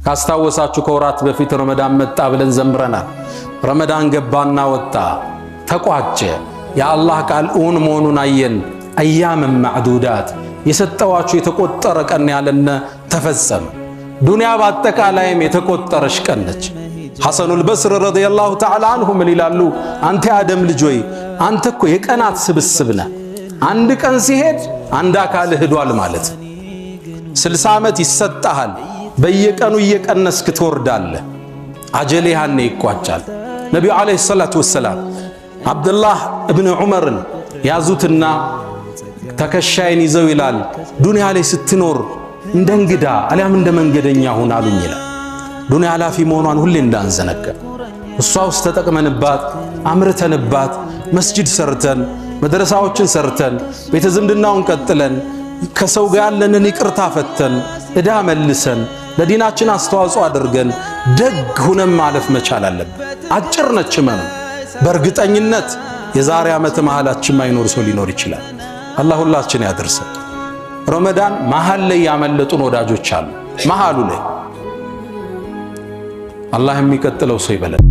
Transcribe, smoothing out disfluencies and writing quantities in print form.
ካስታወሳችሁ ከወራት በፊት ረመዳን መጣ ብለን ዘምረናል። ረመዳን ገባና ወጣ ተቋጨ። የአላህ ቃል እውን መሆኑን አየን። አያመን ማዕዱዳት የሰጠዋችሁ የተቆጠረ ቀን ያለነ ተፈጸመ። ዱንያ በአጠቃላይም የተቆጠረች ቀን ነች። ሐሰኑል በስር ረዲየላሁ ተዓላ አንሁ ምን ይላሉ? አንተ የአደም ልጅ ሆይ አንተ እኮ የቀናት ስብስብ ነህ። አንድ ቀን ሲሄድ አንድ አካል ሄዷል ማለት 60 ዓመት ይሰጣሃል። በየቀኑ እየቀነስክ ትወርዳለህ። አጀሌ ያኔ ይቋጫል። ነቢዩ ዓለይሂ ሰላቱ ወሰላም አብዱላህ እብን ዑመርን ያዙትና ተከሻይን ይዘው ይላል ዱንያ ላይ ስትኖር እንደ እንግዳ አሊያም እንደ መንገደኛ ሁን አሉኝ ይላል። ዱንያ ኃላፊ መሆኗን ሁሌ እንዳንዘነጋ፣ እሷ ውስጥ ተጠቅመንባት አምርተንባት መስጂድ ሰርተን መድረሳዎችን ሰርተን ቤተ ዝምድናውን ቀጥለን ከሰው ጋር ያለንን ይቅርታ ፈተን ዕዳ መልሰን ለዲናችን አስተዋጽኦ አድርገን ደግ ሁነን ማለፍ መቻል አለብን። አጭር ነች መኑ። በእርግጠኝነት የዛሬ ዓመት መሃላችን ማይኖር ሰው ሊኖር ይችላል። አላህ ሁላችን ያድርሰን። ረመዳን መሃል ላይ ያመለጡን ወዳጆች አሉ። መሃሉ ላይ አላህ የሚቀጥለው ሰው ይበለን።